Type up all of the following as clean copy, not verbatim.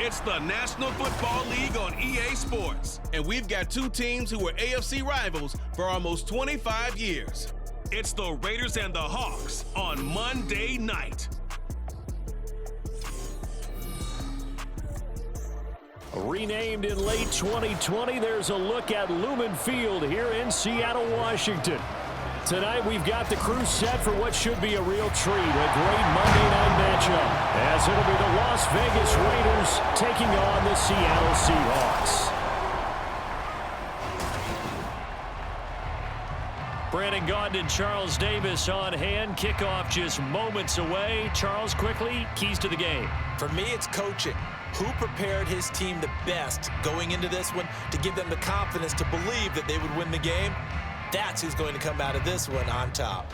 It's the National Football League on EA Sports, and we've got two teams who were AFC rivals for almost 25 years. It's the Raiders and the Hawks on Monday night. Renamed in late 2020, there's a look at Lumen Field here in Seattle, Washington. Tonight, we've got the crew set for what should be a real treat, a great Monday night matchup, as it'll be the Las Vegas Raiders taking on the Seattle Seahawks. Brandon Gaudin and Charles Davis on hand. Kickoff just moments away. Charles, quickly, keys to the game. For me, it's coaching. Who prepared his team the best going into this one to give them the confidence to believe that they would win the game? That's who's going to come out of this one on top.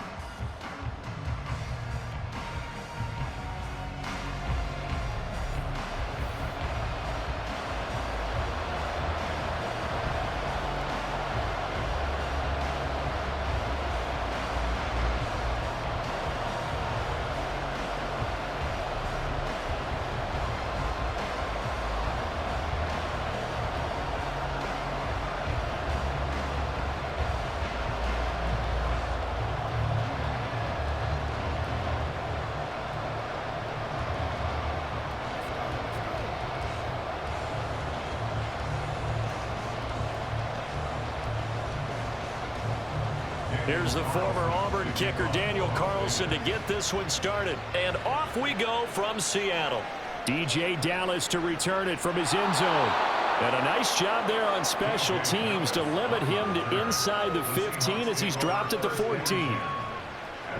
Here's the former Auburn kicker, Daniel Carlson, to get this one started. And off we go from Seattle. DJ Dallas to return it from his end zone. And a nice job there on special teams to limit him to inside the 15 as he's dropped it to 14.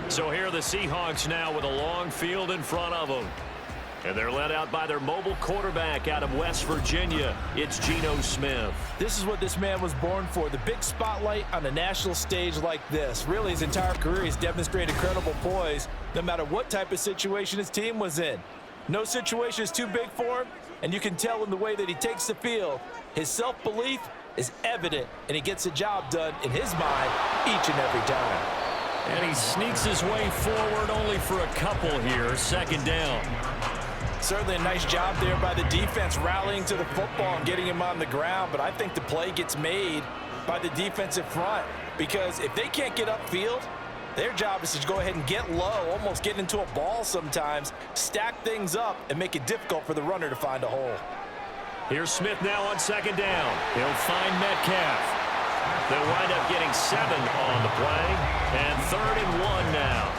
So here are the Seahawks now with a long field in front of them. And they're led out by their mobile quarterback out of West Virginia. It's Geno Smith. This is what this man was born for, the big spotlight on a national stage like this. Really, his entire career, he's demonstrated incredible poise no matter what type of situation his team was in. No situation is too big for him, and you can tell in the way that he takes the field. His self-belief is evident, and he gets the job done in his mind each and every time. And he sneaks his way forward only for a couple here. Second down. Certainly a nice job there by the defense rallying to the football and getting him on the ground, but I think the play gets made by the defensive front because if they can't get upfield, their job is to go ahead and get low, almost get into a ball sometimes, stack things up, and make it difficult for the runner to find a hole. Here's Smith now on second down. He'll find Metcalf. They'll wind up getting 7 on the play, and 3rd and 1 now.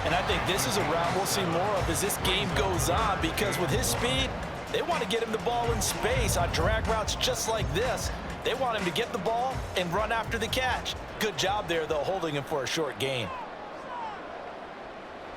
And I think this is a route we'll see more of as this game goes on because with his speed, they want to get him the ball in space on drag routes just like this. They want him to get the ball and run after the catch. Good job there, though, holding him for a short gain.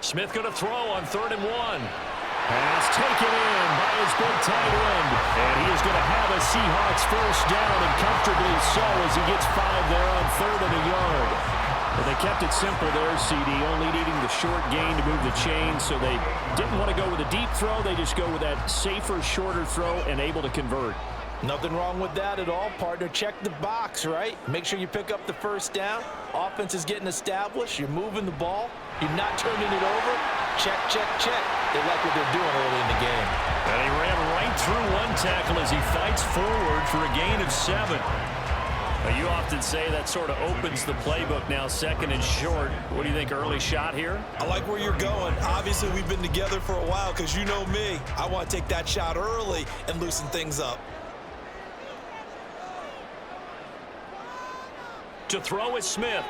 Smith going to throw on 3rd and 1. Pass taken in by his big tight end. And he is going to have a Seahawks first down, and comfortably so as he gets 5 there on 3rd and a yard. But they kept it simple there, CD, only needing the short gain to move the chain, so they didn't want to go with a deep throw. They just go with that safer, shorter throw and able to convert. Nothing wrong with that at all, partner. Check the box, right? Make sure you pick up the first down. Offense is getting established. You're moving the ball. You're not turning it over. Check, check, check. They like what they're doing early in the game. And he ran right through one tackle as he fights forward for a gain of 7. You often say that sort of opens the playbook now, 2nd and short. What do you think, early shot here? I like where you're going. Obviously, we've been together for a while because you know me. I want to take that shot early and loosen things up. To throw is Smith.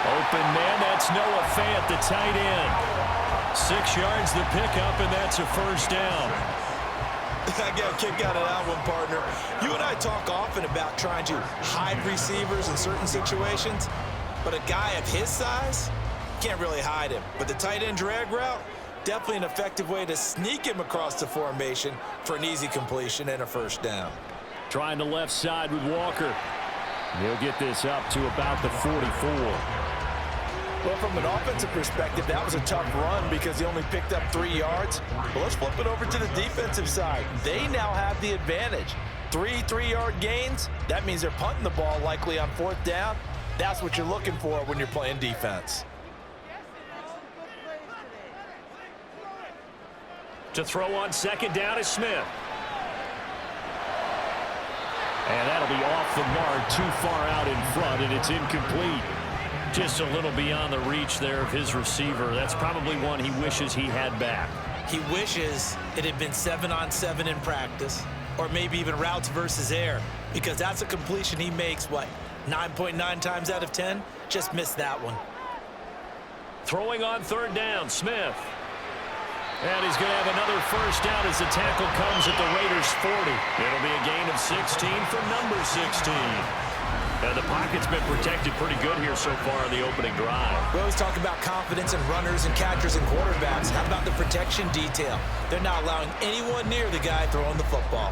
Open man, that's Noah Fant, the tight end. 6 yards the pickup, and that's a first down. I got a kick out of that one, partner. You and I talk often about trying to hide receivers in certain situations, but a guy of his size, can't really hide him. But the tight end drag route, definitely an effective way to sneak him across the formation for an easy completion and a first down. Trying the left side with Walker. He'll get this up to about the 44. Well, from an offensive perspective, that was a tough run because he only picked up 3 yards. But let's flip it over to the defensive side. They now have the advantage. 3 3-yard gains. That means they're punting the ball likely on 4th down. That's what you're looking for when you're playing defense. To throw on second down is Smith. And that'll be off the mark, too far out in front, and it's incomplete. Just a little beyond the reach there of his receiver. That's probably one he wishes he had back. He wishes it had been 7-on-7 in practice, or maybe even routes versus air, because that's a completion he makes, 9.9 times out of 10? Just missed that one. Throwing on third down, Smith. And he's going to have another first down as the tackle comes at the Raiders' 40. It'll be a gain of 16 for number 16. And the pocket's been protected pretty good here so far in the opening drive. We always talk about confidence in runners and catchers and quarterbacks. How about the protection detail? They're not allowing anyone near the guy throwing the football.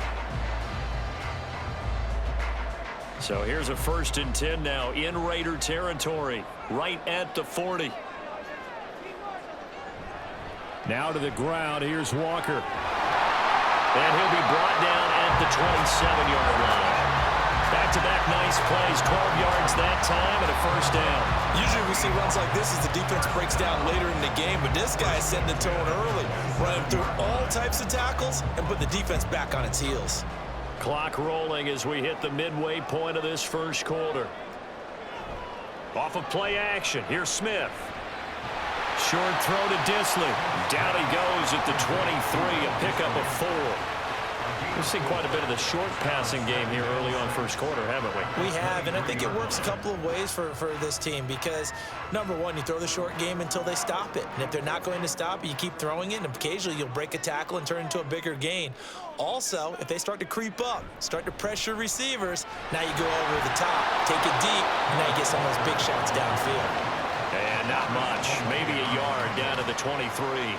So here's a 1st and 10 now in Raider territory, right at the 40. Now to the ground. Here's Walker. And he'll be brought down at the 27-yard line. Back-to-back nice plays, 12 yards that time and a first down. Usually we see runs like this as the defense breaks down later in the game, but this guy is setting the tone early, running through all types of tackles and put the defense back on its heels. Clock rolling as we hit the midway point of this first quarter. Off of play action, here's Smith. Short throw to Disley. Down he goes at the 23, a pickup of 4. We've seen quite a bit of the short passing game here early on first quarter, haven't we? We have, and I think it works a couple of ways for this team because, number one, you throw the short game until they stop it. And if they're not going to stop it, you keep throwing it, and occasionally you'll break a tackle and turn into a bigger gain. Also, if they start to creep up, start to pressure receivers, now you go over the top, take it deep, and now you get some of those big shots downfield. And not much, maybe a yard down to the 23.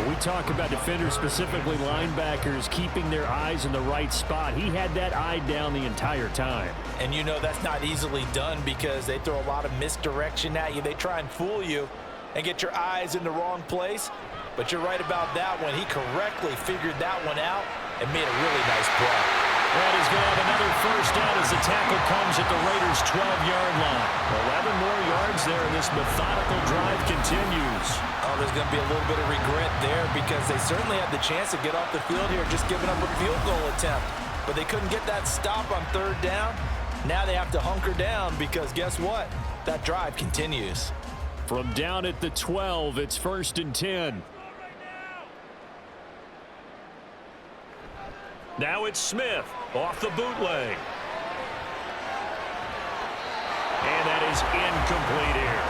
We talk about defenders, specifically linebackers, keeping their eyes in the right spot. He had that eye down the entire time. And you know that's not easily done because they throw a lot of misdirection at you. They try and fool you and get your eyes in the wrong place. But you're right about that one. He correctly figured that one out and made a really nice play. And he's going to have another first down as the tackle comes at the Raiders' 12-yard line. 11 more yards there, and this methodical drive continues. Oh, there's going to be a little bit of regret there because they certainly had the chance to get off the field here, just giving up a field goal attempt. But they couldn't get that stop on third down. Now they have to hunker down because guess what? That drive continues. From down at the 12, it's 1st and 10. Now it's Smith off the bootleg. And that is incomplete here.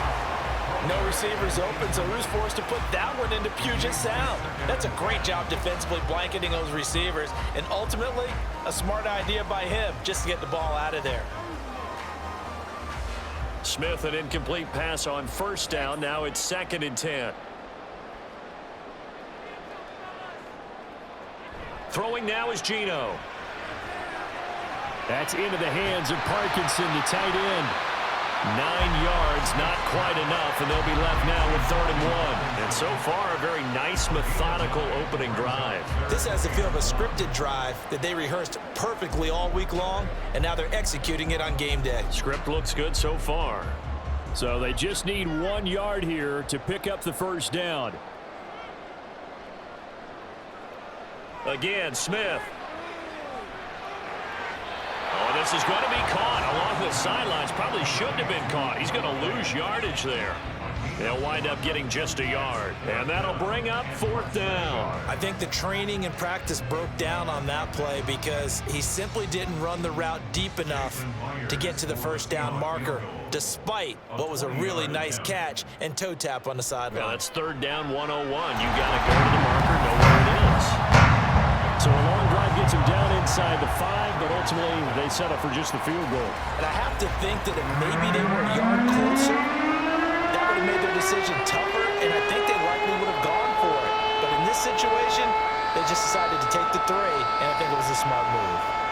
No receivers open, so who's forced to put that one into Puget Sound? That's a great job defensively blanketing those receivers, and ultimately a smart idea by him just to get the ball out of there. Smith, an incomplete pass on first down. Now it's 2nd and 10. Throwing now is Geno. That's into the hands of Parkinson, the tight end. 9 yards, not quite enough, and they'll be left now with 3rd and 1. And so far, a very nice, methodical opening drive. This has the feel of a scripted drive that they rehearsed perfectly all week long, and now they're executing it on game day. Script looks good so far. So they just need 1 yard here to pick up the first down. Again, Smith. Oh, this is going to be caught along the sidelines. Probably shouldn't have been caught. He's going to lose yardage there. They'll wind up getting just a yard. And that'll bring up 4th down. I think the training and practice broke down on that play because he simply didn't run the route deep enough to get to the first down marker, despite what was a really nice catch and toe tap on the sideline. Now that's 3rd down 101. You got to go to the marker, know where it is. So a long drive gets him down inside the 5, but ultimately they settle for just the field goal. And I have to think that if maybe they were a yard closer, that would have made their decision tougher, and I think they likely would have gone for it. But in this situation, they just decided to take the 3, and I think it was a smart move.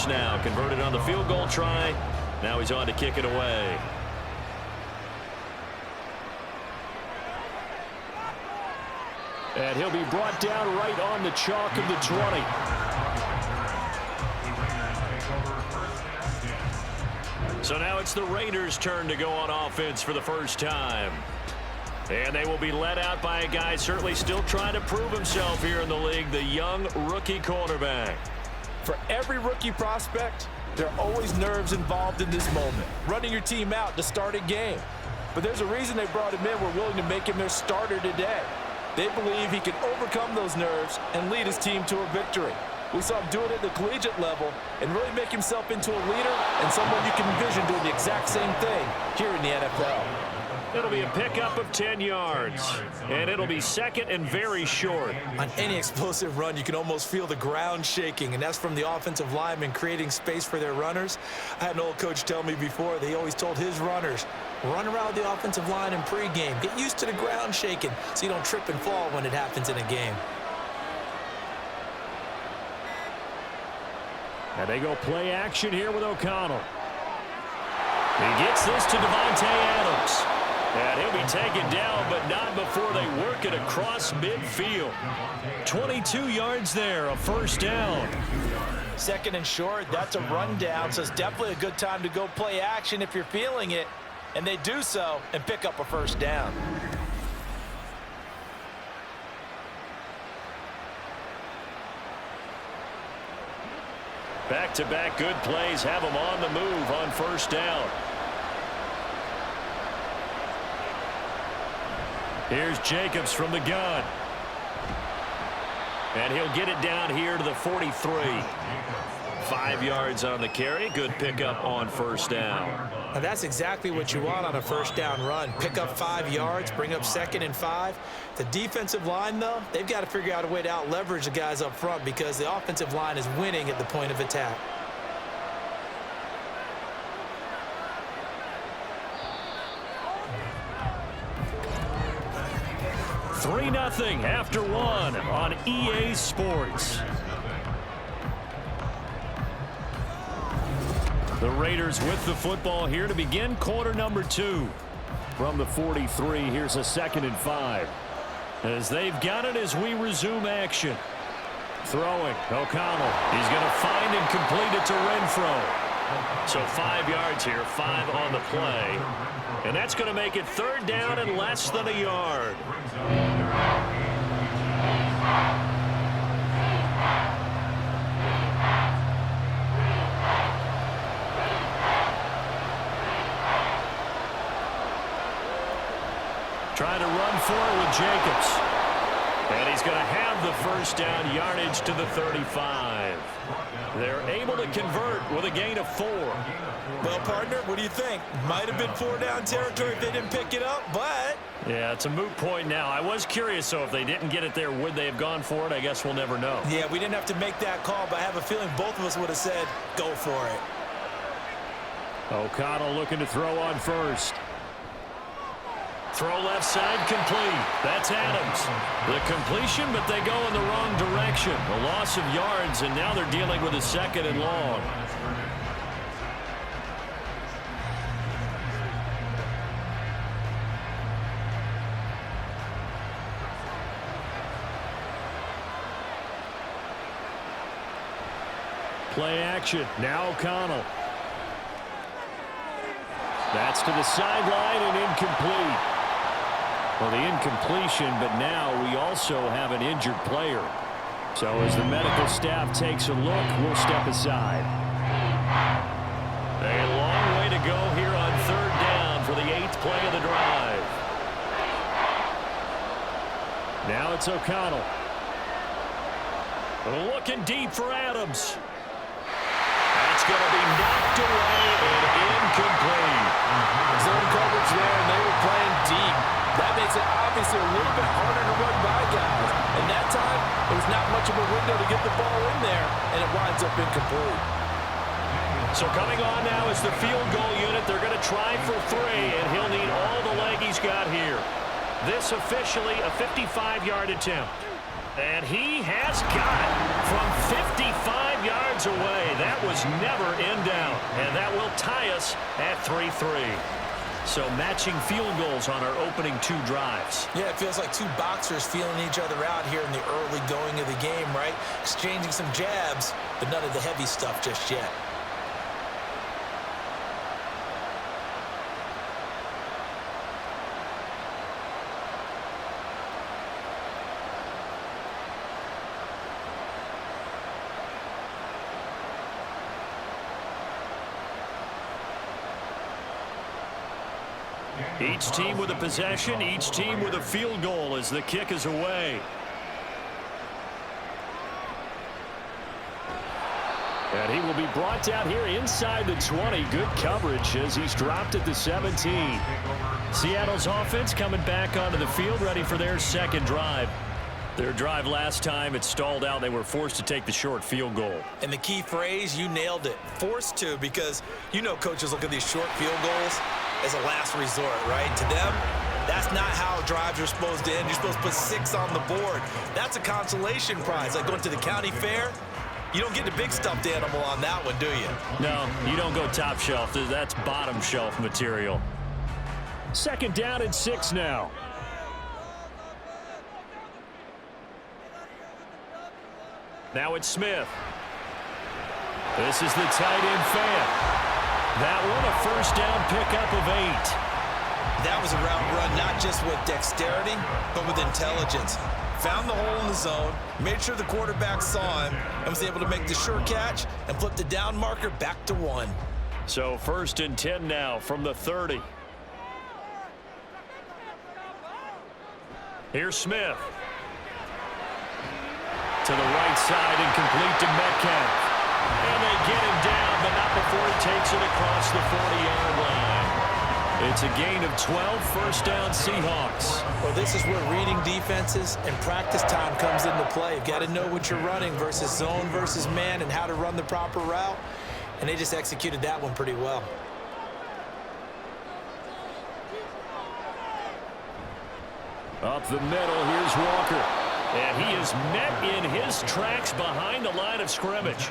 Now converted on the field goal try. Now he's on to kick it away. And he'll be brought down right on the chalk of the 20. So now it's the Raiders' turn to go on offense for the first time. And they will be led out by a guy certainly still trying to prove himself here in the league, the young rookie quarterback. For every rookie prospect, there are always nerves involved in this moment, running your team out to start a game. But there's a reason they brought him in. We're willing to make him their starter today. They believe he can overcome those nerves and lead his team to a victory. We saw him do it at the collegiate level and really make himself into a leader and someone you can envision doing the exact same thing here in the NFL. It'll be a pickup of 10 yards, and it'll be second and very short. On any explosive run, you can almost feel the ground shaking, and that's from the offensive linemen creating space for their runners. I had an old coach tell me before, they always told his runners, run around the offensive line in pregame. Get used to the ground shaking so you don't trip and fall when it happens in a game. And they go play action here with O'Connell. He gets this to Devontae Adams. And he'll be taken down, but not before they work it across midfield. 22 yards there, a first down. Second and short, that's a rundown, so it's definitely a good time to go play action if you're feeling it. And they do so and pick up a first down. Back-to-back good plays have them on the move on first down. Here's Jacobs from the gun. And he'll get it down here to the 43. 5 yards on the carry. Good pickup on first down. Now that's exactly what you want on a first down run. Pick up 5 yards, bring up second and 5. The defensive line, though, they've got to figure out a way to out-leverage the guys up front because the offensive line is winning at the point of attack. 3-0 after one on EA Sports. The Raiders with the football here to begin quarter number 2. From the 43, here's a 2nd and 5. As they've got it as we resume action. Throwing, O'Connell. He's going to find and complete it to Renfro. So 5 yards here, 5 on the play. And that's going to make it third down and less than a yard. Trying to run for it with Jacobs. And he's going to have the first down, yardage to the 35. They're able to convert with a gain of 4. Well, partner, what do you think? Might have been 4-down territory if they didn't pick it up, but... Yeah, it's a moot point now. I was curious, so if they didn't get it there, would they have gone for it? I guess we'll never know. Yeah, we didn't have to make that call, but I have a feeling both of us would have said, go for it. O'Connell looking to throw on first. Throw left side complete. That's Adams. The completion, but they go in the wrong direction. A loss of yards, and now they're dealing with a 2nd and long. Play action. Now O'Connell. That's to the sideline and incomplete. Well, the incompletion, but now we also have an injured player. So as the medical staff takes a look, we'll step aside. A long way to go here on third down for the 8th play of the drive. Now it's O'Connell. Looking deep for Adams. That's going to be knocked away and incomplete. Zone coverage there, and they were playing deep. That makes it obviously a little bit harder to run by guys. And that time, there was not much of a window to get the ball in there, and it winds up incomplete. So coming on now is the field goal unit. They're going to try for 3, and he'll need all the leg he's got here. This officially a 55-yard attempt. And he has got it from 55 yards away. That was never in doubt. And that will tie us at 3-3. So matching field goals on our opening 2 drives. Yeah, it feels like 2 boxers feeling each other out here in the early going of the game, right? Exchanging some jabs, but none of the heavy stuff just yet. Each team with a possession, each team with a field goal as the kick is away. And he will be brought down here inside the 20. Good coverage as he's dropped at the 17. Seattle's offense coming back onto the field, ready for their second drive. Their drive last time, it stalled out. They were forced to take the short field goal. And the key phrase, you nailed it, forced to, because you know coaches look at these short field goals as a last resort, right? To them, that's not how drives are supposed to end. You're supposed to put 6 on the board. That's a consolation prize, like going to the county fair. You don't get the big stuffed animal on that one, do you? No, you don't go top shelf. That's bottom shelf material. Second down and 6 now. Now it's Smith. This is the tight end fan. That one a first down pickup of 8. That was a route run, not just with dexterity, but with intelligence. Found the hole in the zone, made sure the quarterback saw him, and was able to make the sure catch and flip the down marker back to 1. So 1st and 10 now from the 30. Here's Smith. To the right side and complete to Metcalf. And they get him down, but not before he takes it across the 40-yard line. It's a gain of 12, first down Seahawks. Well, this is where reading defenses and practice time comes into play. You've got to know what you're running versus zone versus man and how to run the proper route. And they just executed that one pretty well. Up the middle, here's Walker. And he is met in his tracks behind the line of scrimmage.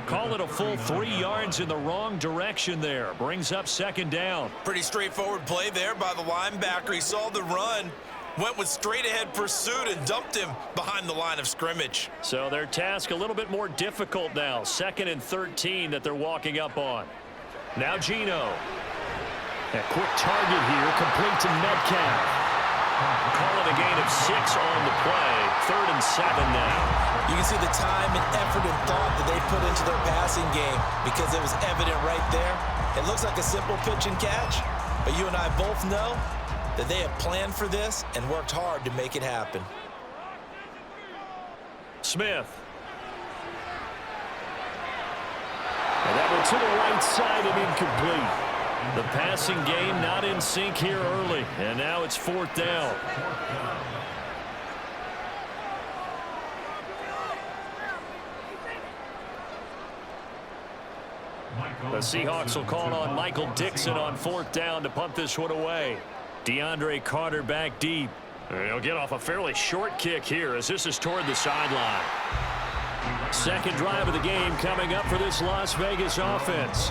Call it a full 3 yards in the wrong direction there. Brings up second down. Pretty straightforward play there by the linebacker. He saw the run, went with straight-ahead pursuit, and dumped him behind the line of scrimmage. So their task a little bit more difficult now. 2nd and 13 that they're walking up on. Now Geno. A quick target here, complete to Metcalf. Call it a gain of 6 on the play. 3rd and 7 now. You can see the time and effort and thought that they put into their passing game because it was evident right there. It looks like a simple pitch and catch, but you and I both know that they have planned for this and worked hard to make it happen. Smith. And that one to the right side and incomplete. The passing game not in sync here early, and now it's 4th down. The Seahawks will call on Michael Dixon on 4th down to punt this one away. DeAndre Carter back deep. He'll get off a fairly short kick here as this is toward the sideline. Second drive of the game coming up for this Las Vegas offense.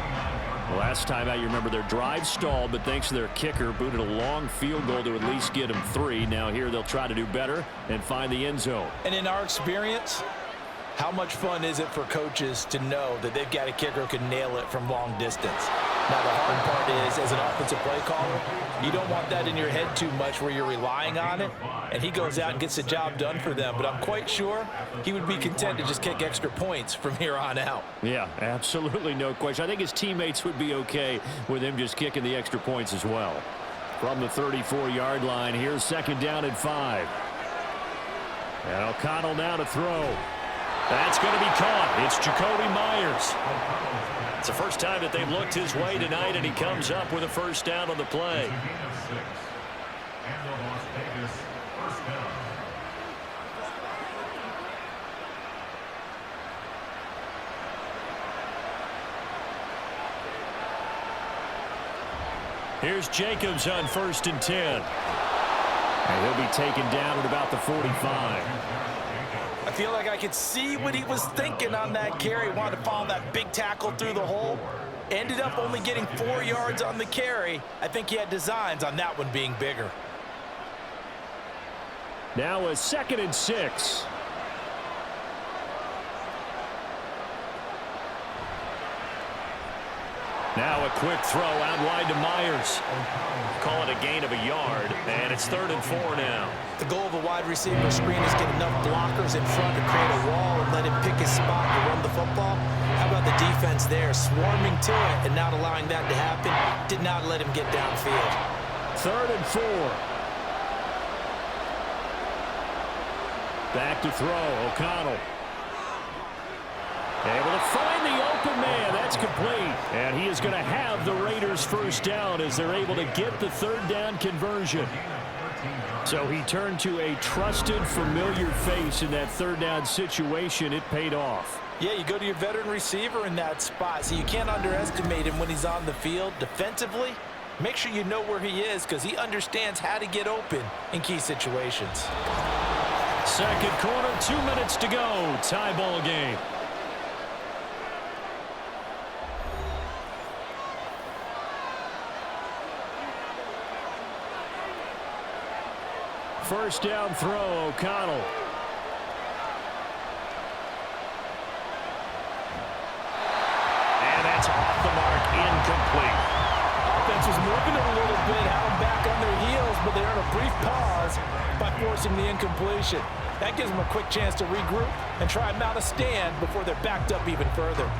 Last time out, you remember their drive stalled, but thanks to their kicker, booted a long field goal to at least get them 3. Now here they'll try to do better and find the end zone. And in our experience, how much fun is it for coaches to know that they've got a kicker who can nail it from long distance? Now, the hard part is, as an offensive play caller, you don't want that in your head too much where you're relying on it, and he goes out and gets the job done for them. But I'm quite sure he would be content to just kick extra points from here on out. Yeah, absolutely no question. I think his teammates would be okay with him just kicking the extra points as well. From the 34-yard line, here's 2nd down and 5. And O'Connell now to throw. That's going to be caught. It's Jacoby Myers. It's the first time that they've looked his way tonight, and he comes up with a first down on the play. Here's Jacobs on 1st and 10. And he'll be taken down at about the 45. I feel like I could see what he was thinking on that carry. He wanted to follow that big tackle through the hole. Ended up only getting 4 yards on the carry. I think he had designs on that one being bigger. Now a 2nd and 6. Now a quick throw out wide to Myers. Call it a gain of a yard, and it's 3rd and 4 now. The goal of a wide receiver screen is get enough blockers in front to create a wall and let him pick his spot to run the football. How about the defense there, swarming to it and not allowing that to happen? Did not let him get downfield. 3rd and 4. Back to throw, O'Connell. Able to find the open man. That's complete. And he is going to have the Raiders first down as they're able to get the 3rd down conversion. So he turned to a trusted, familiar face in that 3rd down situation. It paid off. Yeah, you go to your veteran receiver in that spot, so you can't underestimate him when he's on the field. Defensively, make sure you know where he is because he understands how to get open in key situations. 2nd quarter, 2 minutes to go. Tie ball game. First down throw, O'Connell. And that's off the mark, incomplete. Offense was moving it a little bit, had them back on their heels, but they earned a brief pause by forcing the incompletion. That gives them a quick chance to regroup and try and mount a stand before they're backed up even further.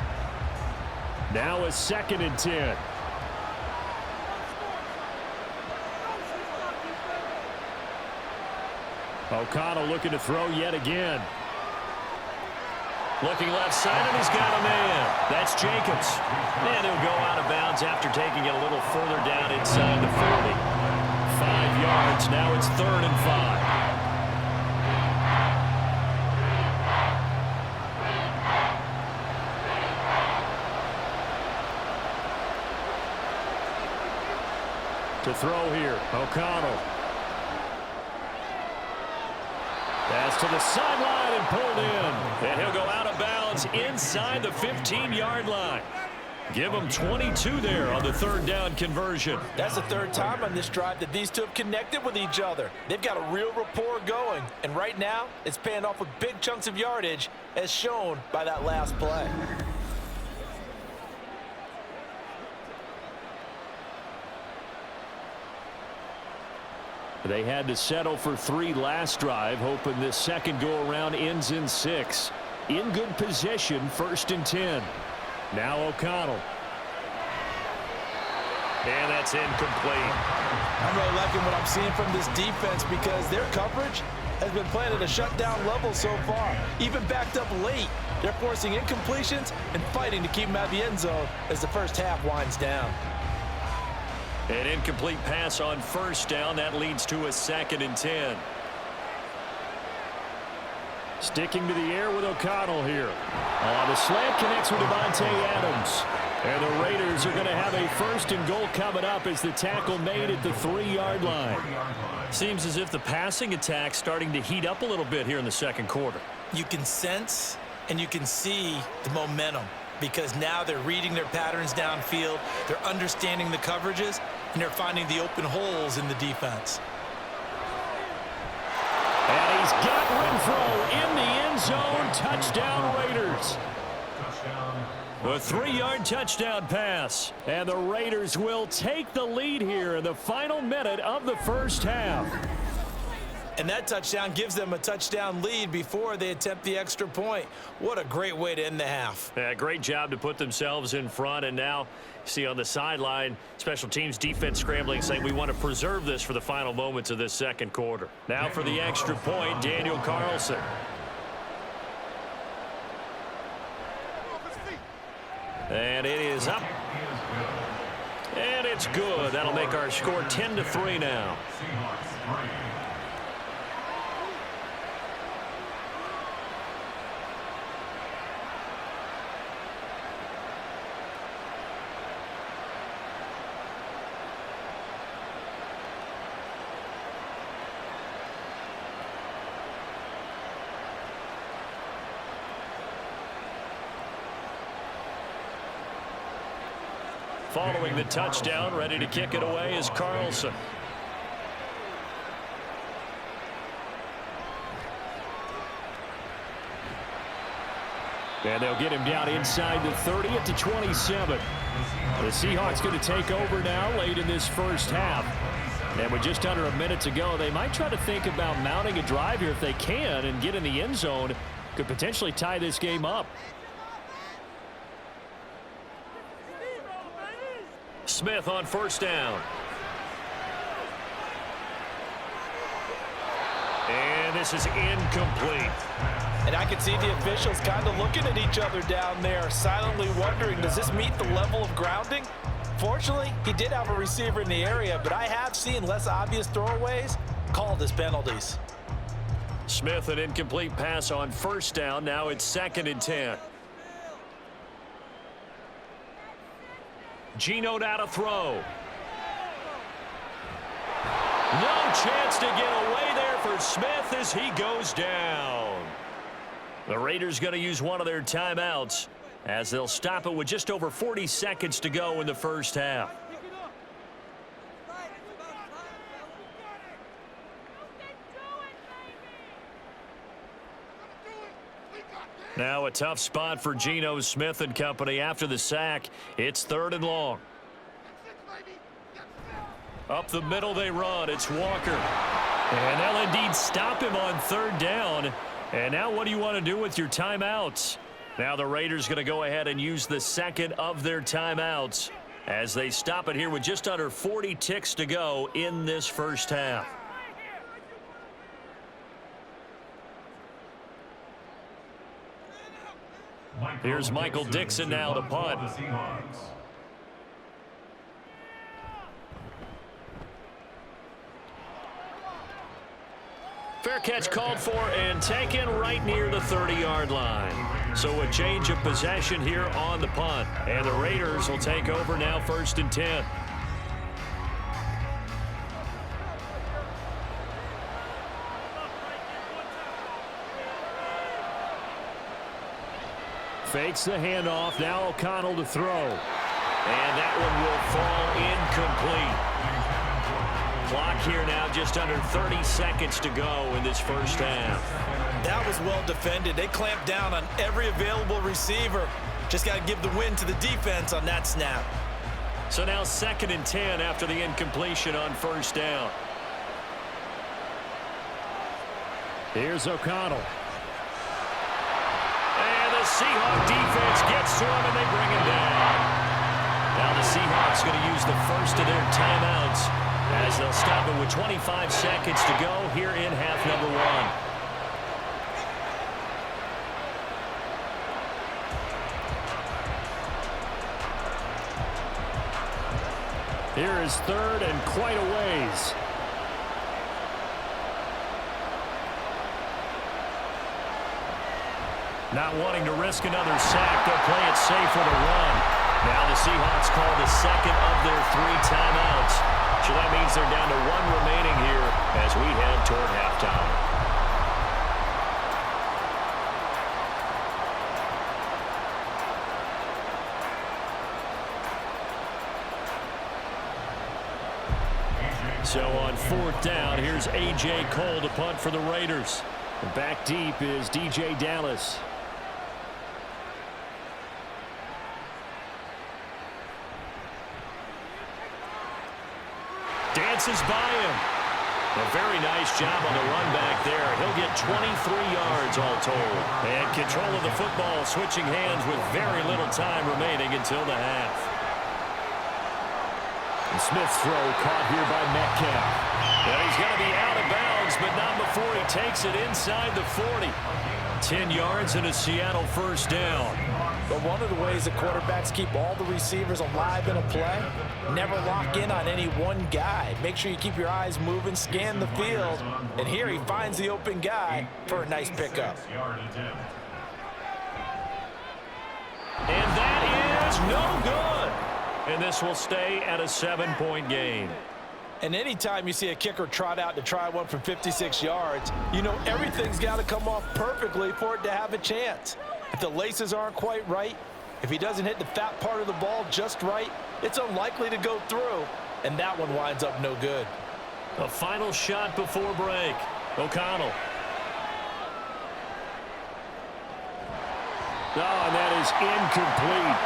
Now a 2nd and 10. O'Connell looking to throw yet again. Looking left side, and he's got a man. That's Jacobs. And he'll go out of bounds after taking it a little further down inside the 40. 5 yards. Now it's 3rd and 5. To throw here, O'Connell. Pass to the sideline and pulled in. And he'll go out of bounds inside the 15-yard line. Give him 22 there on the 3rd down conversion. That's the 3rd time on this drive that these two have connected with each other. They've got a real rapport going. And right now, it's paying off with big chunks of yardage as shown by that last play. They had to settle for 3 last drive, hoping this second go-around ends in 6. In good position, 1st and 10. Now O'Connell. And that's incomplete. I'm really liking what I'm seeing from this defense because their coverage has been playing at a shutdown level so far. Even backed up late, they're forcing incompletions and fighting to keep them out of the end zone as the first half winds down. An incomplete pass on 1st down. That leads to a 2nd and 10. Sticking to the air with O'Connell here. The slant connects with Devontae Adams. And the Raiders are going to have a 1st and goal coming up as the tackle made at the 3-yard line. Seems as if the passing attack's starting to heat up a little bit here in the 2nd quarter. You can sense and you can see the momentum because now they're reading their patterns downfield, they're understanding the coverages, and they're finding the open holes in the defense. And he's got Renfro in the end zone. Touchdown, Raiders. A 3-yard touchdown pass. And the Raiders will take the lead here in the final minute of the first half. And that touchdown gives them a touchdown lead before they attempt the extra point. What a great way to end the half. Yeah, great job to put themselves in front. And now, see on the sideline, special teams defense scrambling, saying we want to preserve this for the final moments of this 2nd quarter. Now for the extra point, Daniel Carlson. And it is up. And it's good. That'll make our score 10-3 now. Following the touchdown, ready to kick it away is Carlson. And they'll get him down inside the 30 at the 27. The Seahawks going to take over now late in this first half. And with just under a minute to go, they might try to think about mounting a drive here if they can and get in the end zone. Could potentially tie this game up. Smith on first down. And this is incomplete. And I can see the officials kind of looking at each other down there, silently wondering, does this meet the level of grounding? Fortunately, he did have a receiver in the area, but I have seen less obvious throwaways called as penalties. Smith, an incomplete pass on first down. Now it's 2nd and 10. Geno now to throw. No chance to get away there for Smith as he goes down. The Raiders going to use one of their timeouts as they'll stop it with just over 40 seconds to go in the first half. Now a tough spot for Geno Smith and company after the sack. It's 3rd and long. Up the middle they run. It's Walker. And they'll indeed stop him on 3rd down. And now what do you want to do with your timeouts? Now the Raiders going to go ahead and use the 2nd of their timeouts as they stop it here with just under 40 ticks to go in this first half. Here's Michael Dixon now to punt. Fair catch called for and taken right near the 30-yard line. So a change of possession here on the punt. And the Raiders will take over now 1st and 10. Fakes the handoff. Now O'Connell to throw. And that one will fall incomplete. Clock here now just under 30 seconds to go in this first half. That was well defended. They clamped down on every available receiver. Just got to give the win to the defense on that snap. So now 2nd and 10 after the incompletion on first down. Here's O'Connell. And the Seahawks defense gets to him and they bring him down. Now the Seahawks going to use the first of their timeouts as they'll stop it with 25 seconds to go here in half number 1. Here is 3rd and quite a ways. Not wanting to risk another sack, they'll play it safe with a run. Now the Seahawks call the 2nd of their 3 timeouts. So that means they're down to 1 remaining here as we head toward halftime. So on 4th down, here's A.J. Cole to punt for the Raiders. And back deep is D.J. Dallas. Dances by him. A very nice job on the run back there. He'll get 23 yards all told. And control of the football, switching hands with very little time remaining until the half. And Smith's throw caught here by Metcalf. And he's going to be out of bounds, but not before he takes it inside the 40. 10 yards and a Seattle first down. But one of the ways that quarterbacks keep all the receivers alive in a play, never lock in on any one guy. Make sure you keep your eyes moving, scan the field. And here he finds the open guy for a nice pickup. And that is no good. And this will stay at a 7-point game. And anytime you see a kicker trot out to try one from 56 yards, you know everything's got to come off perfectly for it to have a chance. If the laces aren't quite right, If he doesn't hit the fat part of the ball just right, it's unlikely to go through, and that one winds up no good. A final shot before break. O'Connell. Oh, and that is incomplete.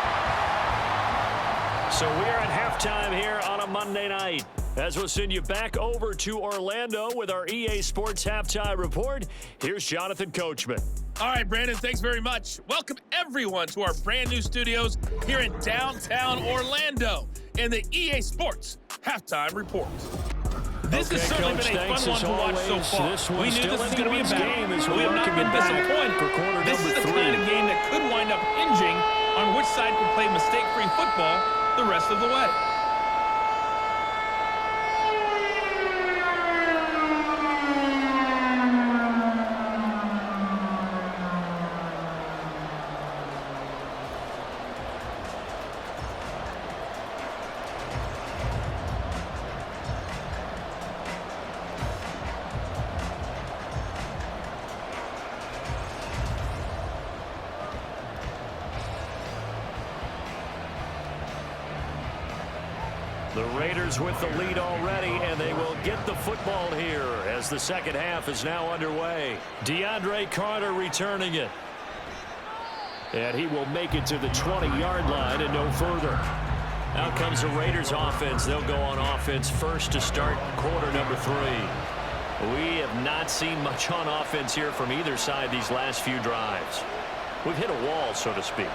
So we are at halftime here on a Monday night. As we'll send you back over to Orlando with our EA Sports Halftime Report, here's Jonathan Coachman. All right, Brandon, thanks very much. Welcome, everyone, to our brand new studios here in downtown Orlando and the EA Sports Halftime Report. This has certainly been a fun one to watch so far. We knew this was going to be a battle. We have not been disappointed. This is the kind of game that could wind up hinging on which side can play mistake-free football the rest of the way. The Raiders with the lead already, and they will get the football here as the second half is now underway. DeAndre Carter returning it. And he will make it to the 20-yard line and no further. Out comes the Raiders offense. They'll go on offense first to start quarter number 3. We have not seen much on offense here from either side these last few drives. We've hit a wall, so to speak.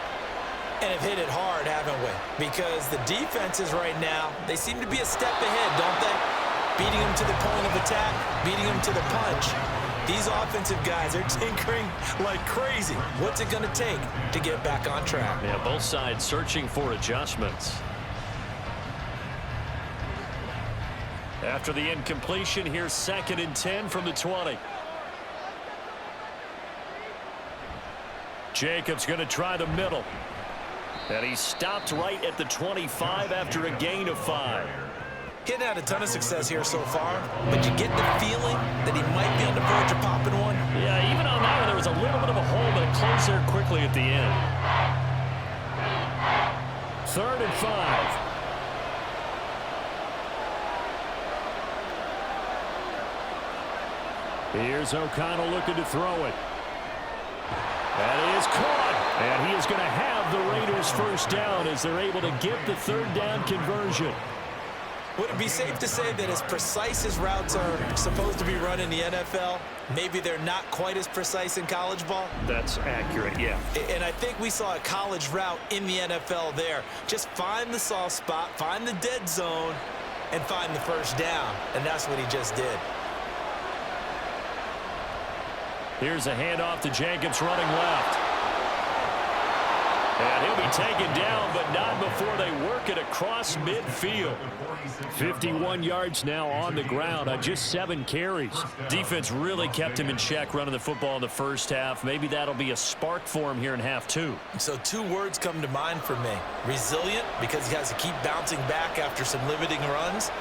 And have hit it hard, haven't we? Because the defenses right now, they seem to be a step ahead, don't they? Beating them to the point of attack, beating them to the punch. These offensive guys are tinkering like crazy. What's it going to take to get back on track? Yeah, both sides searching for adjustments. After the incompletion, here's 2nd and 10 from the 20. Jacobs going to try the middle. And he stopped right at the 25 after a gain of 5. Getting had a ton of success here so far, but you get the feeling that he might be on the verge of popping one. Yeah, even on that one, there was a little bit of a hole, but it closed there quickly at the end. 3rd and 5. Here's O'Connell looking to throw it. That is caught. And he is going to have the Raiders first down as they're able to get the 3rd down conversion. Would it be safe to say that as precise as routes are supposed to be run in the NFL, maybe they're not quite as precise in college ball? That's accurate, yeah. And I think we saw a college route in the NFL there. Just find the soft spot, find the dead zone, and find the first down. And that's what he just did. Here's a handoff to Jacobs running left. And he'll be taken down, but not before they work it across midfield. 51 yards now on the ground on just 7 carries. Defense really kept him in check running the football in the first half. Maybe that'll be a spark for him here in half 2. So 2 words come to mind for me. Resilient, because he has to keep bouncing back after some limiting runs.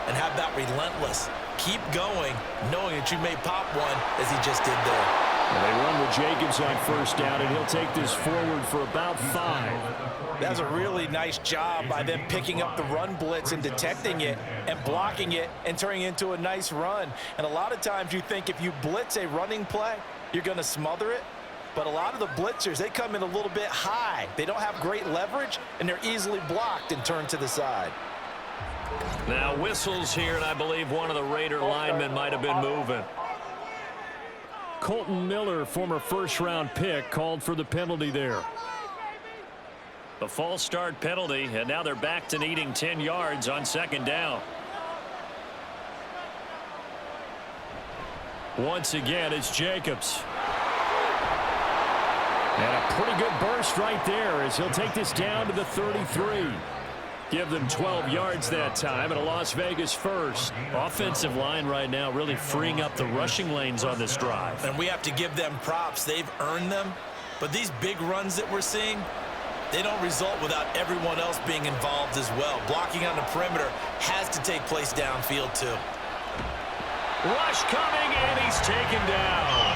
And how about relentless? Keep going, knowing that you may pop one as he just did there. And they run with Jacobs on first down, and he'll take this forward for about 5. That's a really nice job by them picking up the run blitz and detecting it and blocking it and turning it into a nice run. And a lot of times you think if you blitz a running play, you're going to smother it. But a lot of the blitzers, they come in a little bit high. They don't have great leverage, and they're easily blocked and turned to the side. Now whistles here, and I believe one of the Raider linemen might have been moving. Colton Miller, former first-round pick, called for the penalty there. A false start penalty, and now they're back to needing 10 yards on 2nd down. Once again, it's Jacobs. And a pretty good burst right there as he'll take this down to the 33. Give them 12 yards that time, and a Las Vegas first. Offensive line right now really freeing up the rushing lanes on this drive. And we have to give them props. They've earned them. But these big runs that we're seeing, they don't result without everyone else being involved as well. Blocking on the perimeter has to take place downfield too. Rush coming, and he's taken down.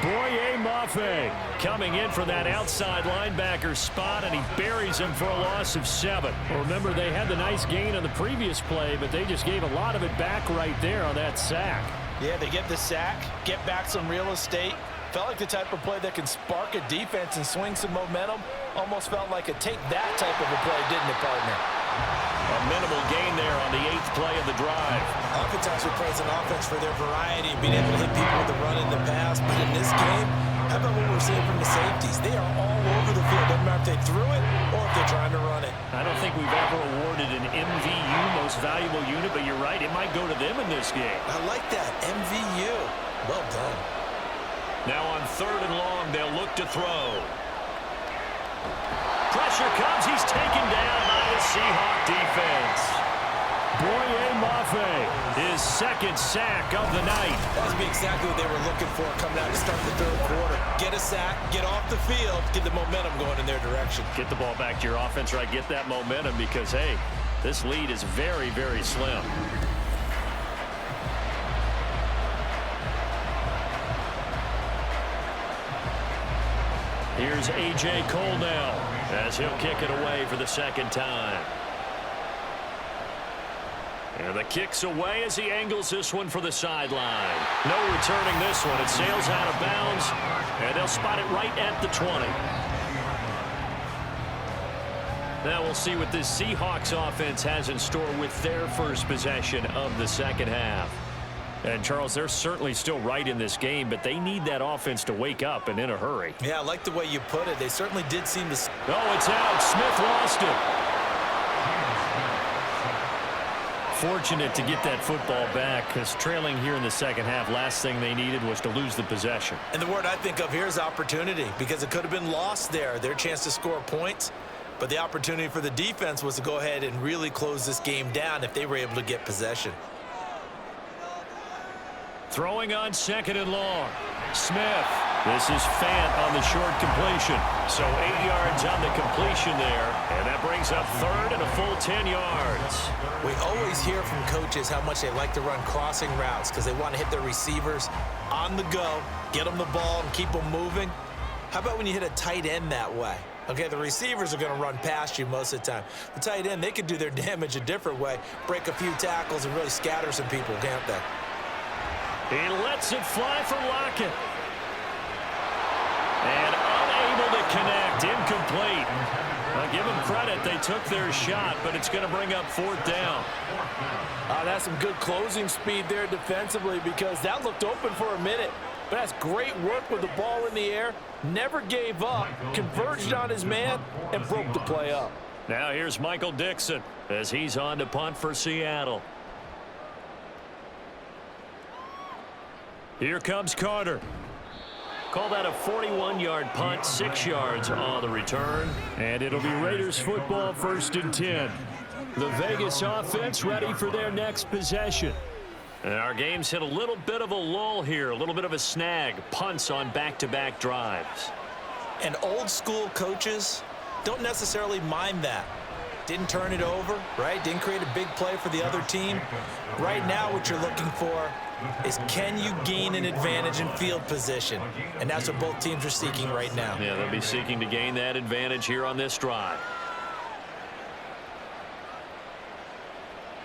Boye Mafe coming in from that outside linebacker spot, and he buries him for a loss of 7. Well, remember, they had the nice gain on the previous play, but they just gave a lot of it back right there on that sack. Yeah, they get the sack, get back some real estate. Felt like the type of play that can spark a defense and swing some momentum. Almost felt like a take that type of a play, didn't it, partner? A minimal gain there on the 8th play of the drive. Oftentimes we praise an offense for their variety, being able to hit people with the run and the pass. But in this game, how about what we're seeing from the safeties? They are all over the field. Doesn't matter if they threw it or if they're trying to run it. I don't think we've ever awarded an MVU, most valuable unit, but you're right, it might go to them in this game. I like that, MVU. Well done. Now on 3rd and long, they'll look to throw. Pressure comes. He's taken down by the Seahawk defense. Boye Mafe, his 2nd sack of the night. That would be exactly what they were looking for coming out to start the 3rd quarter. Get a sack, get off the field, get the momentum going in their direction. Get the ball back to your offense, right? Get that momentum because, hey, this lead is very, very slim. Here's A.J. Cole now as he'll kick it away for the 2nd time. And the kick's away as he angles this one for the sideline. No returning this one. It sails out of bounds, and they'll spot it right at the 20. Now we'll see what this Seahawks offense has in store with their first possession of the 2nd half. And, Charles, they're certainly still right in this game, but they need that offense to wake up and in a hurry. Yeah, I like the way you put it. They certainly did seem to... Oh, it's out. Smith lost it. Fortunate to get that football back because trailing here in the 2nd half, last thing they needed was to lose the possession. And the word I think of here is opportunity because it could have been lost there, their chance to score points. But the opportunity for the defense was to go ahead and really close this game down if they were able to get possession. Throwing on 2nd and long. Smith. This is Fant on the short completion. So 8 yards on the completion there. And that brings up 3rd and a full 10 yards. We always hear from coaches how much they like to run crossing routes because they want to hit their receivers on the go, get them the ball, and keep them moving. How about when you hit a tight end that way? Okay, the receivers are going to run past you most of the time. The tight end, they could do their damage a different way, break a few tackles, and really scatter some people, can't they? He lets it fly for Lockett. And unable to connect, incomplete. I'll give them credit, they took their shot, but it's going to bring up 4th down. That's some good closing speed there defensively because that looked open for a minute. But that's great work with the ball in the air. Never gave up, converged on his man, and broke the play up. Now here's Michael Dixon as he's on to punt for Seattle. Here comes Carter. Call that a 41-yard punt, 6 yards on the return. And it'll be Raiders football 1st and 10. The Vegas offense ready for their next possession. And our game's hit a little bit of a lull here, a little bit of a snag. Punts on back-to-back drives. And old-school coaches don't necessarily mind that. Didn't turn it over, right? Didn't create a big play for the other team. Right now what you're looking for is can you gain an advantage in field position? And that's what both teams are seeking right now. Yeah, they'll be seeking to gain that advantage here on this drive.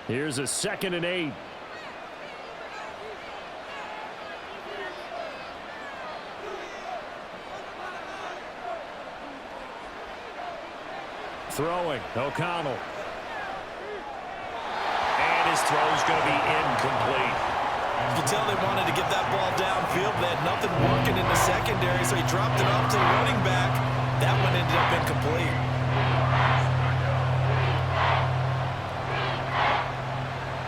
Here's a 2nd and 8. Throwing, O'Connell. And his throw's going to be incomplete. You can tell they wanted to get that ball downfield. They had nothing working in the secondary, so he dropped it off to the running back. That one ended up incomplete.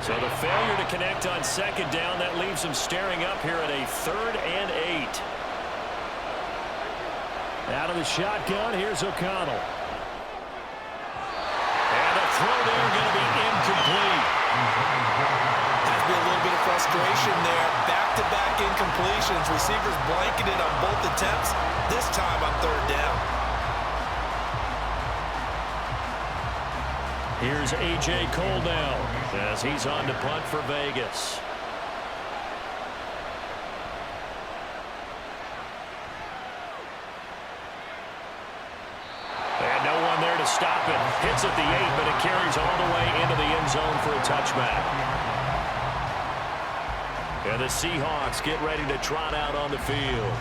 So the failure to connect on 2nd down, that leaves them staring up here at a 3rd and 8. Out of the shotgun, here's O'Connell. And the throw there going to be incomplete. Has to be a little bit of frustration there. Back-to-back incompletions. Receivers blanketed on both attempts, this time on 3rd down. Here's A.J. Cole now as he's on to punt for Vegas. stop it. Hits at the 8, but it carries all the way into the end zone for a touchback. And the Seahawks get ready to trot out on the field.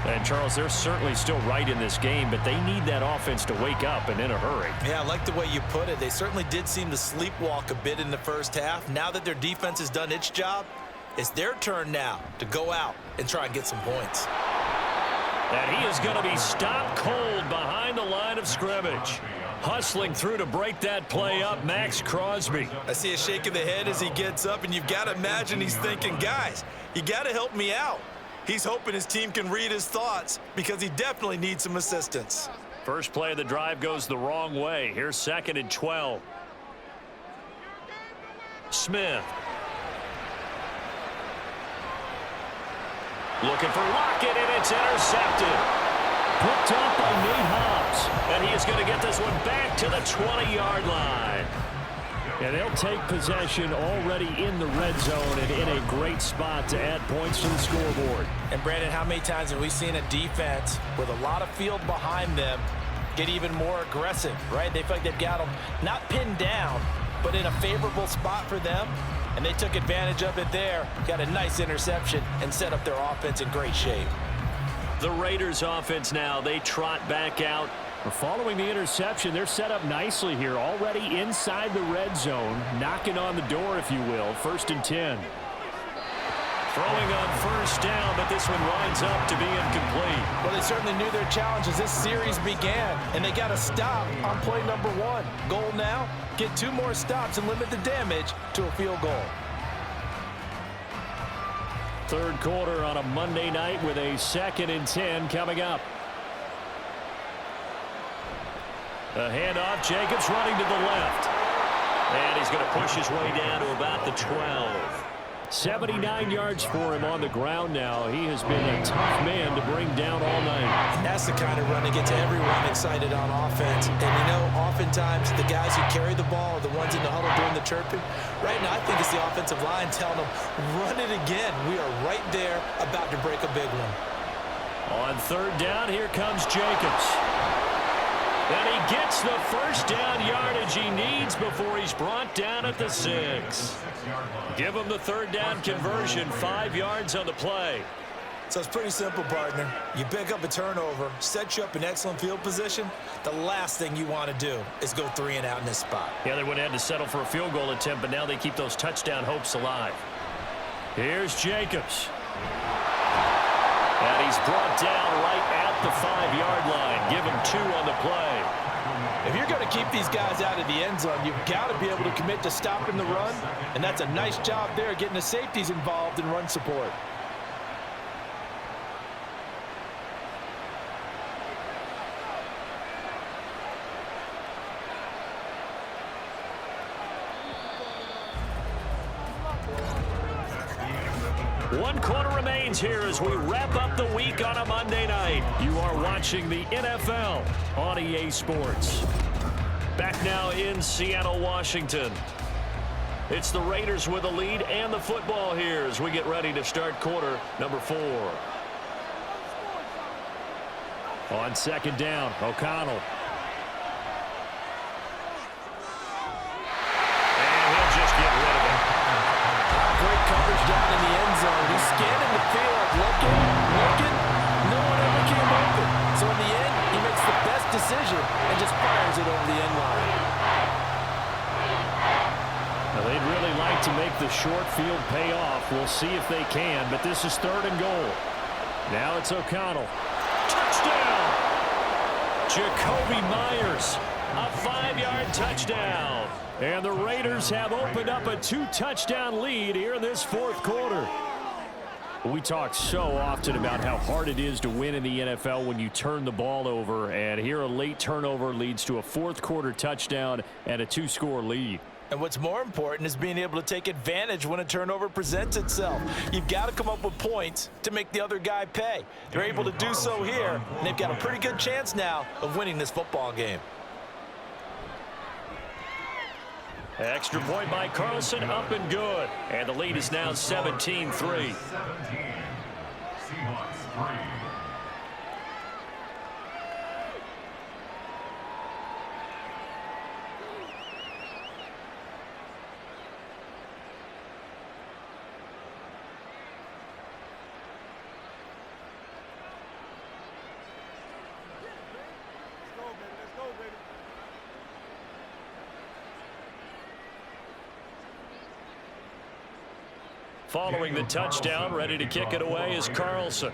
And, Charles, they're certainly still right in this game, but they need that offense to wake up and in a hurry. Yeah, I like the way you put it. They certainly did seem to sleepwalk a bit in the first half. Now that their defense has done its job, it's their turn now to go out and try and get some points. And he is going to be stopped cold behind the line of scrimmage. Hustling through to break that play up, Max Crosby. I see a shake of the head as he gets up, and you've got to imagine he's thinking, guys, you got to help me out. He's hoping his team can read his thoughts because he definitely needs some assistance. First play of the drive goes the wrong way. Here's 2nd and 12. Smith. Looking for Lockett, and it's intercepted. Picked up by Nate Hobbs. And he is going to get this one back to the 20-yard line. And they'll take possession already in the red zone and in a great spot to add points to the scoreboard. And, Brandon, how many times have we seen a defense with a lot of field behind them get even more aggressive, right? They feel like they've got them not pinned down, but in a favorable spot for them. And they took advantage of it there, got a nice interception, and set up their offense in great shape. The Raiders offense now, they trot back out. Following the interception, they're set up nicely here, already inside the red zone, knocking on the door, if you will. 1st and 10. Throwing on first down, but this one winds up to be incomplete. Well, they certainly knew their challenge as this series began, and they got a stop on play number 1. Goal now, get 2 more stops and limit the damage to a field goal. Third quarter on a Monday night with a 2nd and 10 coming up. A handoff, Jacobs running to the left. And he's going to push his way down to about the 12. 79 yards for him on the ground now. He has been a tough man to bring down all night. And that's the kind of run that gets everyone excited on offense. And, you know, oftentimes the guys who carry the ball are the ones in the huddle doing the chirping. Right now, I think it's the offensive line telling them, run it again. We are right there about to break a big one. On 3rd down, here comes Jacobs. And he gets the first down yardage he needs before he's brought down at the 6. Give him the 3rd down conversion, 5 yards on the play. So it's pretty simple, partner. You pick up a turnover, set you up in excellent field position. The last thing you want to do is go 3 and out in this spot. Yeah, they would have had to settle for a field goal attempt, but now they keep those touchdown hopes alive. Here's Jacobs. And he's brought down right at the 5-yard line. Give him 2 on the play. If you're going to keep these guys out of the end zone, you've got to be able to commit to stopping the run, and that's a nice job there getting the safeties involved in run support. One quarter remains here as we wrap up the week on a Monday night. You are watching the NFL on EA Sports. Back now in Seattle, Washington. It's the Raiders with the lead and the football here as we get ready to start quarter number 4. On 2nd down, O'Connell. And he'll just get rid of it. Great coverage down in the end zone. He's scanning the field, looking. No one ever came open. So in the end, he makes the best decision and just fires it over the end line. Now, they'd really like to make the short field pay off. We'll see if they can, but this is 3rd and goal. Now it's O'Connell. Touchdown! Jacoby Myers, a 5-yard touchdown. And the Raiders have opened up a 2-touchdown lead here in this 4th quarter. We talk so often about how hard it is to win in the NFL when you turn the ball over, and here a late turnover leads to a 4th quarter touchdown and a 2-score lead. And what's more important is being able to take advantage when a turnover presents itself. You've got to come up with points to make the other guy pay. They're able to do so here, and they've got a pretty good chance now of winning this football game. Extra point by Carlson, up and good. And the lead is now 17-3. Following the touchdown, ready to kick it away is Carlson.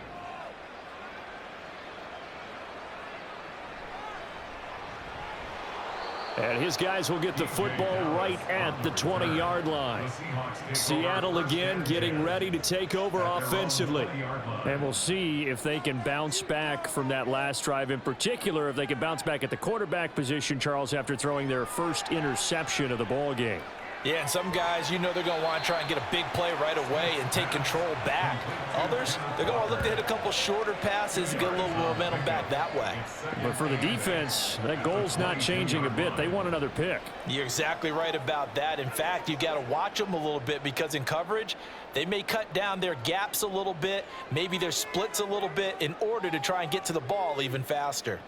And his guys will get the football right at the 20-yard line. Seattle again getting ready to take over offensively. And we'll see if they can bounce back from that last drive, in particular if they can bounce back at the quarterback position, Charles, after throwing their first interception of the ball game. Yeah, and some guys, you know they're going to want to try and get a big play right away and take control back. Others, they're going to look to hit a couple shorter passes and get a little momentum back that way. But for the defense, that goal's not changing a bit. They want another pick. You're exactly right about that. In fact, you got to watch them a little bit because in coverage, they may cut down their gaps a little bit, maybe their splits a little bit in order to try and get to the ball even faster.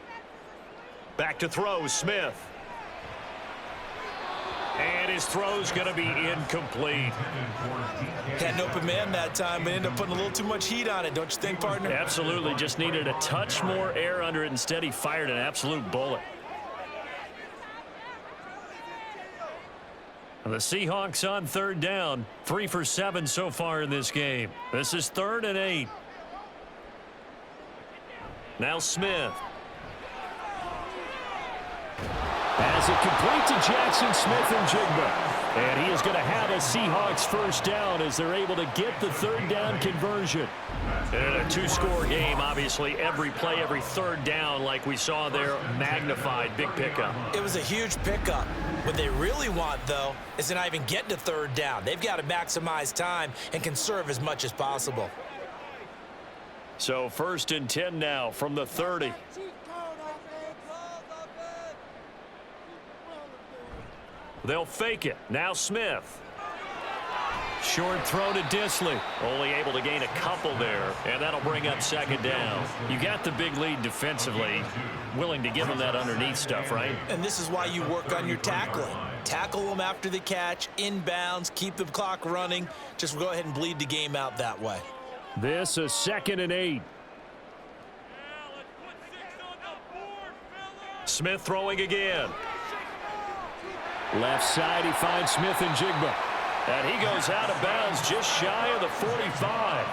Back to throw, Smith. And his throw's going to be incomplete. Had an open man that time, but ended up putting a little too much heat on it, don't you think, partner? Absolutely. Just needed a touch more air under it. Instead, he fired an absolute bullet. The Seahawks on third down. 3 for 7 so far in this game. This is 3rd and 8. Now Smith. As it complete to Jackson Smith and Jigba. And he is going to have a Seahawks first down as they're able to get the third down conversion. And a 2-score game, obviously, every play, every third down, like we saw there, magnified, big pickup. It was a huge pickup. What they really want, though, is to not even get to third down. They've got to maximize time and conserve as much as possible. So 1st and 10 now from the 30. They'll fake it. Now Smith. Short throw to Disley. Only able to gain a couple there, and that'll bring up 2nd down. You got the big lead defensively. Willing to give them that underneath stuff, right? And this is why you work on your tackling. Tackle them after the catch, inbounds, keep the clock running. Just go ahead and bleed the game out that way. This is 2nd and 8. Smith throwing again. Left side, he finds Smith and Jigba. And he goes out of bounds just shy of the 45.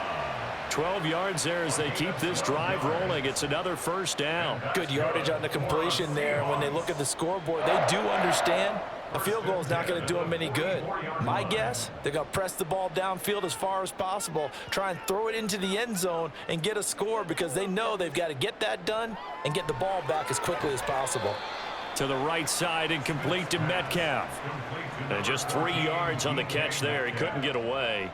12 yards there as they keep this drive rolling. It's another first down. Good yardage on the completion there. When they look at the scoreboard, they do understand a field goal is not going to do them any good. My guess, they're going to press the ball downfield as far as possible, try and throw it into the end zone and get a score because they know they've got to get that done and get the ball back as quickly as possible. To the right side and complete to Metcalf. And just 3 yards on the catch there. He couldn't get away.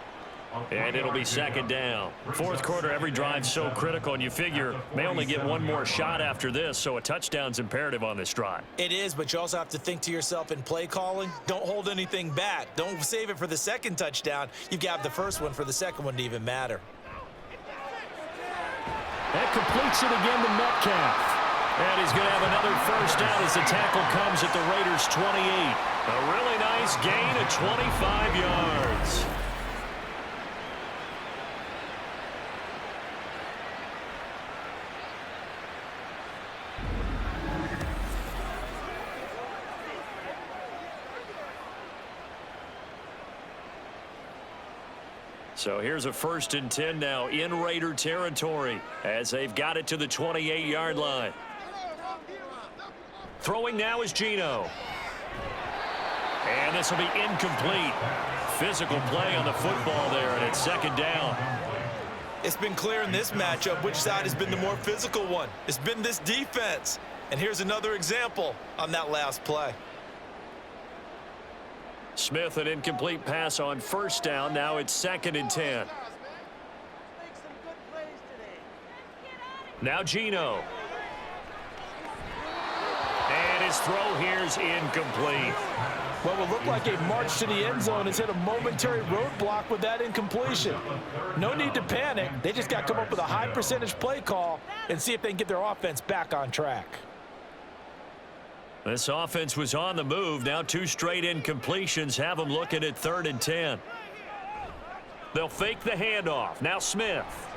And it'll be 2nd down. 4th quarter, every drive's so critical, and you figure may only get one more shot after this, so a touchdown's imperative on this drive. It is, but you also have to think to yourself in play calling, don't hold anything back. Don't save it for the 2nd touchdown. You've got the first one for the 2nd one to even matter. That completes it again to Metcalf. And he's going to have another first down as the tackle comes at the Raiders' 28. A really nice gain of 25 yards. So here's a 1st and 10 now in Raider territory as they've got it to the 28-yard line. Throwing now is Geno. And this will be incomplete. Physical play on the football there, and it's 2nd down. It's been clear in this matchup which side has been the more physical one. It's been this defense. And here's another example on that last play. Smith, an incomplete pass on 1st down. Now it's 2nd and 10. Now Geno. And his throw here's incomplete. What will look like a march to the end zone has hit a momentary roadblock with that incompletion. No need to panic. They just got to come up with a high percentage play call and see if they can get their offense back on track. This offense was on the move. Now 2 straight incompletions have them looking at 3rd and 10. They'll fake the handoff. Now Smith.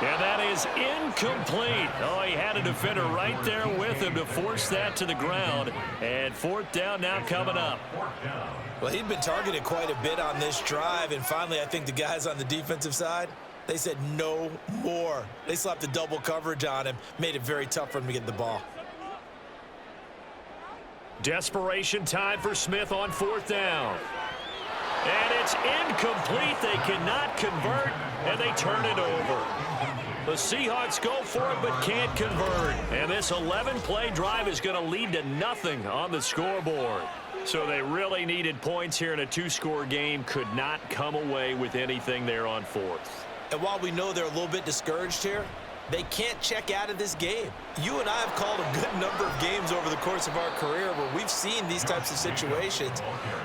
And that is incomplete. Oh, he had a defender right there with him to force that to the ground. And fourth down now coming up. Well, he'd been targeted quite a bit on this drive, and finally I think the guys on the defensive side, they said no more. They slapped the double coverage on him, made it very tough for him to get the ball. Desperation time for Smith on fourth down. And it's incomplete. They cannot convert, and they turn it over. The Seahawks go for it but can't convert. And this 11-play drive is going to lead to nothing on the scoreboard. So they really needed points here in a two-score game. Could not come away with anything there on fourth. And while we know they're a little bit discouraged here, they can't check out of this game. You and I have called a good number of games over the course of our career where we've seen these types of situations.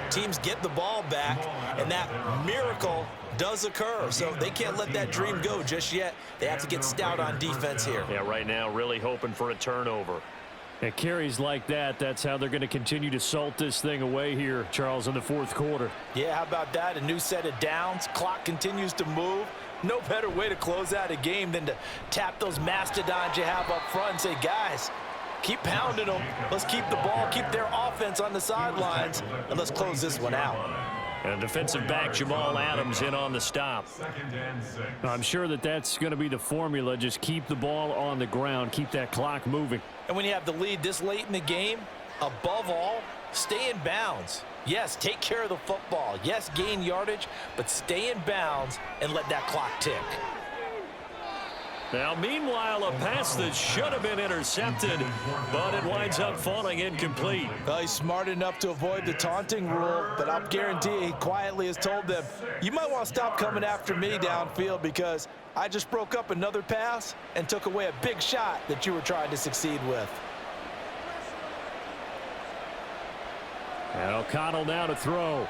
Teams get the ball back, and that miracle does occur. So they can't let that dream go just yet. They have to get stout on defense here. Yeah, right now really hoping for a turnover. At carries like that, that's how they're going to continue to salt this thing away here, Charles, in the fourth quarter. Yeah, how about that? A new set of downs. Clock continues to move. No better way to close out a game than to tap those mastodons you have up front and say, guys, keep pounding them. Let's keep the ball, keep their offense on the sidelines, and let's close this one out. And defensive back Jamal Adams in on the stop. I'm sure that's going to be the formula. Just keep the ball on the ground, keep that clock moving. And when you have the lead this late in the game, above all, stay in bounds. Yes, take care of the football. Yes, gain yardage, but stay in bounds and let that clock tick. Now, meanwhile, a pass that should have been intercepted, but it winds up falling incomplete. Well, he's smart enough to avoid the taunting rule, but I'll guarantee he quietly has told them, you might want to stop coming after me downfield because I just broke up another pass and took away a big shot that you were trying to succeed with. And O'Connell now to throw.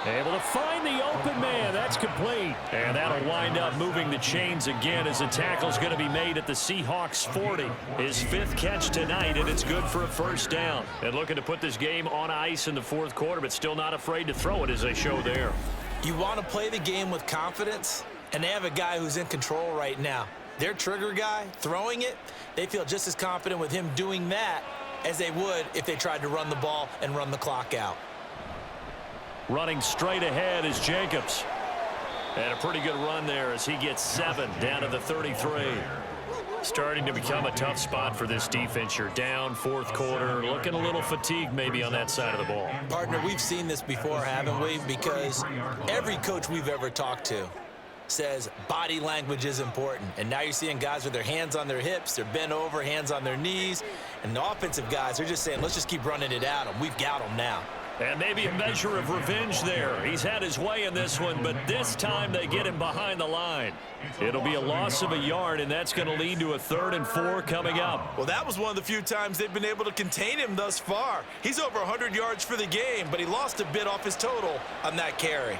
Able to find the open man. That's complete. And that'll wind up moving the chains again as the tackle's going to be made at the Seahawks 40. His fifth catch tonight, and it's good for a first down. And looking to put this game on ice in the fourth quarter, but still not afraid to throw it as they show there. You want to play the game with confidence, and they have a guy who's in control right now. Their trigger guy, throwing it, they feel just as confident with him doing that as they would if they tried to run the ball and run the clock out. Running straight ahead is Jacobs. And a pretty good run there as he gets 7 down to the 33. Starting to become a tough spot for this defense. You're down fourth quarter, looking a little fatigued maybe on that side of the ball. Partner, we've seen this before, haven't we? Because every coach we've ever talked to says body language is important. And now you're seeing guys with their hands on their hips, they're bent over, hands on their knees. And the offensive guys are just saying, let's just keep running it at them. We've got them now. And maybe a measure of revenge there. He's had his way in this one, but this time they get him behind the line. It'll be a loss of a yard, and that's going to lead to a 3rd and 4 coming up. Well, that was one of the few times they've been able to contain him thus far. He's over 100 yards for the game, but he lost a bit off his total on that carry.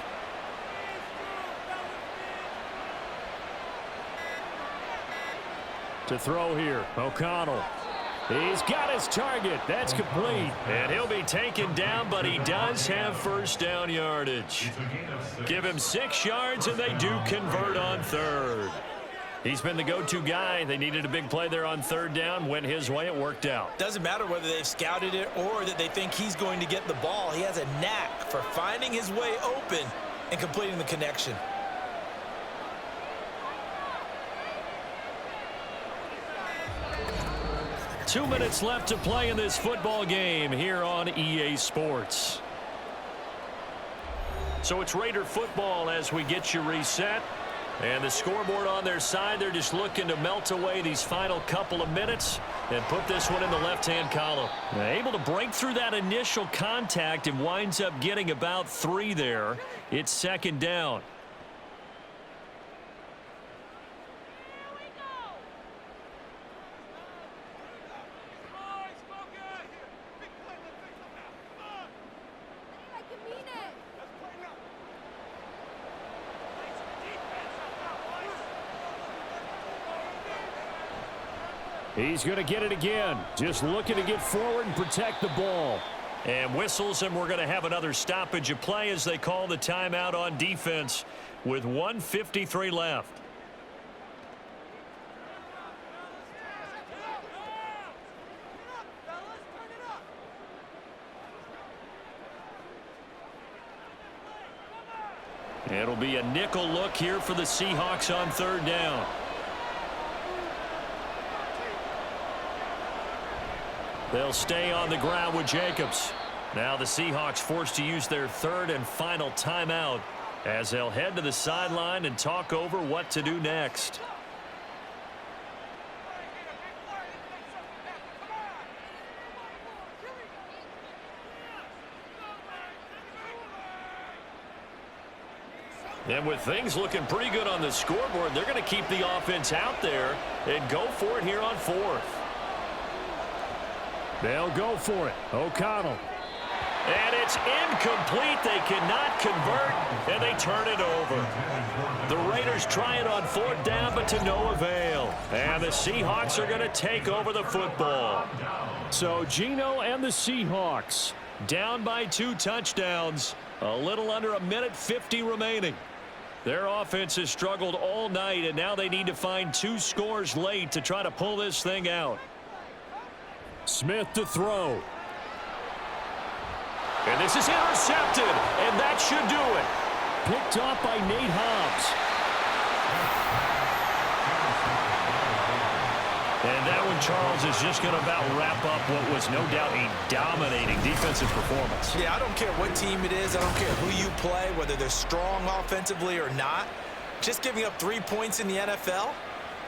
To throw here, O'Connell. He's got his target. That's complete. And he'll be taken down, but he does have first down yardage. Give him 6 yards, and they do convert on 3rd. He's been the go-to guy. They needed a big play there on 3rd down. Went his way. It worked out. Doesn't matter whether they've scouted it or that they think he's going to get the ball. He has a knack for finding his way open and completing the connection. Two minutes left to play in this football game here on EA Sports. So it's Raider football as we get you reset. And the scoreboard on their side, they're just looking to melt away these final couple of minutes and put this one in the left-hand column. Able to break through that initial contact and winds up getting about 3 there. It's 2nd down. He's going to get it again. Just looking to get forward and protect the ball. And whistles, and we're going to have another stoppage of play as they call the timeout on defense. with 1:53 left. It'll be a nickel look here for the Seahawks on 3rd down. They'll stay on the ground with Jacobs. Now the Seahawks forced to use their 3rd and final timeout as they'll head to the sideline and talk over what to do next. And with things looking pretty good on the scoreboard, they're going to keep the offense out there and go for it here on 4th. They'll go for it. O'Connell. And it's incomplete. They cannot convert, and they turn it over. The Raiders try it on 4th down, but to no avail. And the Seahawks are going to take over the football. So Geno and the Seahawks down by 2 touchdowns. A little under 1:50 remaining. Their offense has struggled all night, and now they need to find 2 scores late to try to pull this thing out. Smith to throw. And this is intercepted, and that should do it. Picked off by Nate Hobbs. And that one, Charles, is just going to about wrap up what was no doubt a dominating defensive performance. Yeah, I don't care what team it is. I don't care who you play, whether they're strong offensively or not. Just giving up 3 points in the NFL,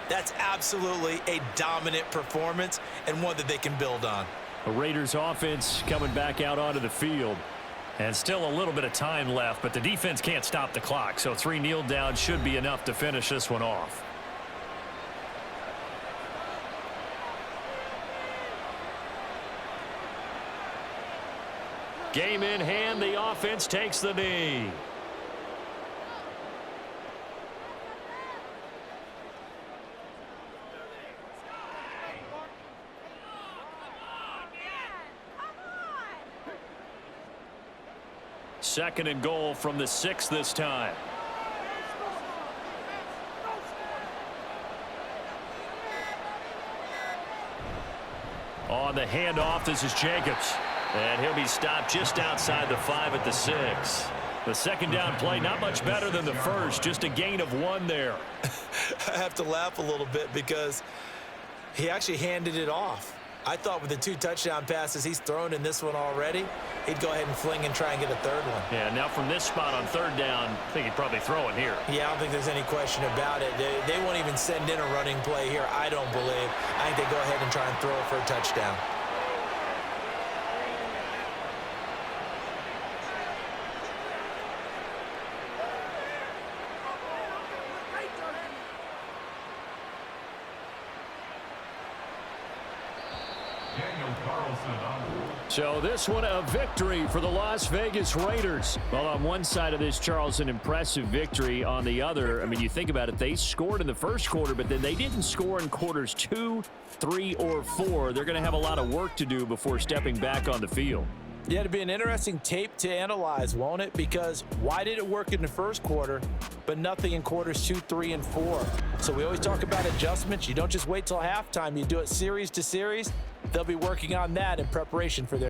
that's absolutely a dominant performance and one that they can build on. The Raiders offense coming back out onto the field. And still a little bit of time left, but the defense can't stop the clock, so 3 kneel downs should be enough to finish this one off. Game in hand, the offense takes the knee. Second and goal from the 6 this time. On the handoff, this is Jacobs. And he'll be stopped just outside the 5 at the 6. The 2nd down play, not much better than the first, just a gain of 1 there. I have to laugh a little bit because he actually handed it off. I thought with the 2 touchdown passes he's thrown in this one already, he'd go ahead and fling and try and get a 3rd one. Yeah, now from this spot on 3rd down, I think he'd probably throw it here. Yeah, I don't think there's any question about it. They won't even send in a running play here, I don't believe. I think they go ahead and try and throw it for a touchdown. So this one a victory for the Las Vegas Raiders. Well, on one side of this, Charles, an impressive victory. On the other, I mean, you think about it, they scored in the first quarter, but then they didn't score in quarters 2, 3, or 4. They're going to have a lot of work to do before stepping back on the field. Yeah, it'll be an interesting tape to analyze, won't it? Because why did it work in the first quarter, but nothing in quarters 2, 3, and 4? So we always talk about adjustments. You don't just wait till halftime. You do it series to series. They'll be working on that in preparation for their